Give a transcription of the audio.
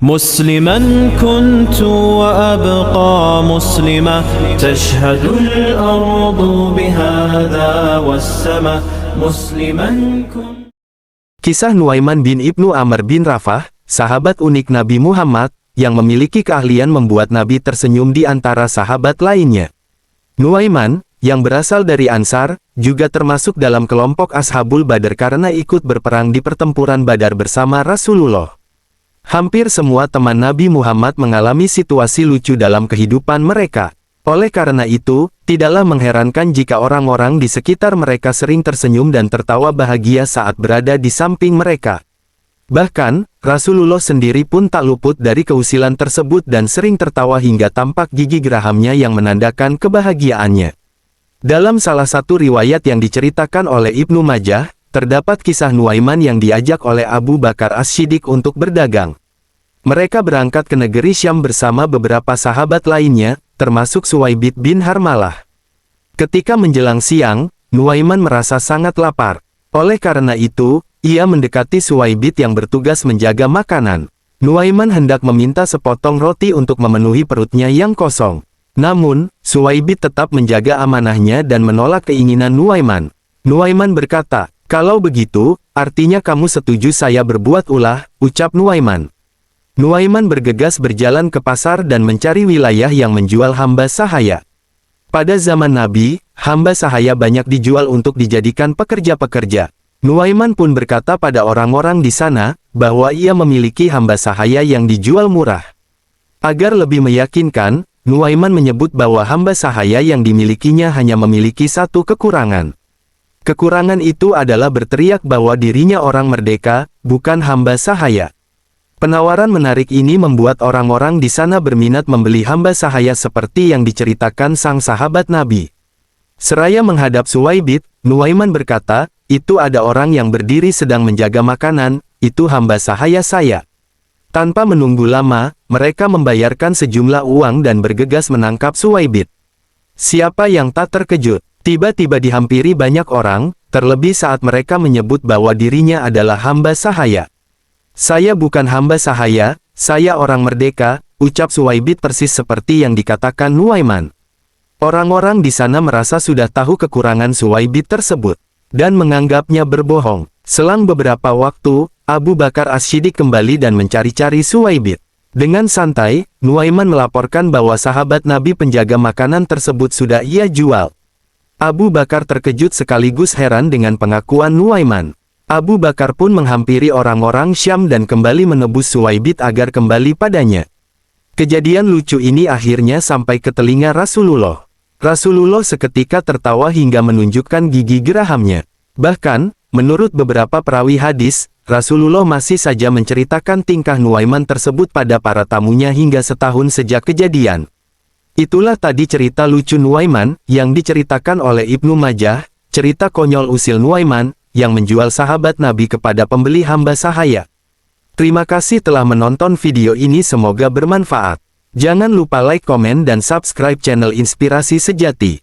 مسلما كنت وأبقى مسلما تشهد الأرض بهذا والسماء مسلما كنت. Kisah Nuaiman bin Ibnu Amr bin Rafah, sahabat unik Nabi Muhammad, yang memiliki keahlian membuat Nabi tersenyum di antara sahabat lainnya. Nuaiman, yang berasal dari Ansar, juga termasuk dalam kelompok Ashabul Badar karena ikut berperang di pertempuran Badar bersama Rasulullah. Hampir semua teman Nabi Muhammad mengalami situasi lucu dalam kehidupan mereka. Oleh karena itu, tidaklah mengherankan jika orang-orang di sekitar mereka sering tersenyum dan tertawa bahagia saat berada di samping mereka. Bahkan, Rasulullah sendiri pun tak luput dari keusilan tersebut dan sering tertawa hingga tampak gigi gerahamnya yang menandakan kebahagiaannya. Dalam salah satu riwayat yang diceritakan oleh Ibnu Majah, terdapat kisah Nuaiman yang diajak oleh Abu Bakar As-Siddiq untuk berdagang. Mereka berangkat ke negeri Syam bersama beberapa sahabat lainnya, termasuk Suwaibid bin Harmalah. Ketika menjelang siang, Nuaiman merasa sangat lapar. Oleh karena itu, ia mendekati Suwaibid yang bertugas menjaga makanan. Nuaiman hendak meminta sepotong roti untuk memenuhi perutnya yang kosong. Namun, Suwaibid tetap menjaga amanahnya dan menolak keinginan Nuaiman. Nuaiman berkata, "Kalau begitu, artinya kamu setuju saya berbuat ulah," ucap Nuaiman. Nuaiman bergegas berjalan ke pasar dan mencari wilayah yang menjual hamba sahaya. Pada zaman Nabi, hamba sahaya banyak dijual untuk dijadikan pekerja-pekerja. Nuaiman pun berkata pada orang-orang di sana, bahwa ia memiliki hamba sahaya yang dijual murah. Agar lebih meyakinkan, Nuaiman menyebut bahwa hamba sahaya yang dimilikinya hanya memiliki satu kekurangan. Kekurangan itu adalah berteriak bahwa dirinya orang merdeka, bukan hamba sahaya. Penawaran menarik ini membuat orang-orang di sana berminat membeli hamba sahaya seperti yang diceritakan sang sahabat Nabi. Seraya menghadap Suwaibid, Nuaiman berkata, "Itu ada orang yang berdiri sedang menjaga makanan, itu hamba sahaya saya." Tanpa menunggu lama, mereka membayarkan sejumlah uang dan bergegas menangkap Suwaibid. Siapa yang tak terkejut? Tiba-tiba dihampiri banyak orang, terlebih saat mereka menyebut bahwa dirinya adalah hamba sahaya. "Saya bukan hamba sahaya, saya orang merdeka," ucap Suwaibid persis seperti yang dikatakan Nuaiman. Orang-orang di sana merasa sudah tahu kekurangan Suwaibid tersebut, dan menganggapnya berbohong. Selang beberapa waktu, Abu Bakar As-Siddiq kembali dan mencari-cari Suwaibid. Dengan santai, Nuaiman melaporkan bahwa sahabat Nabi penjaga makanan tersebut sudah ia jual. Abu Bakar terkejut sekaligus heran dengan pengakuan Nuaiman. Abu Bakar pun menghampiri orang-orang Syam dan kembali menebus Suwaibid agar kembali padanya. Kejadian lucu ini akhirnya sampai ke telinga Rasulullah. Rasulullah seketika tertawa hingga menunjukkan gigi gerahamnya. Bahkan, menurut beberapa perawi hadis, Rasulullah masih saja menceritakan tingkah Nuaiman tersebut pada para tamunya hingga setahun sejak kejadian. Itulah tadi cerita lucu Nuaiman, yang diceritakan oleh Ibnu Majah, cerita konyol usil Nuaiman, yang menjual sahabat Nabi kepada pembeli hamba sahaya. Terima kasih telah menonton video ini, semoga bermanfaat. Jangan lupa like, komen, dan subscribe channel Inspirasi Sejati.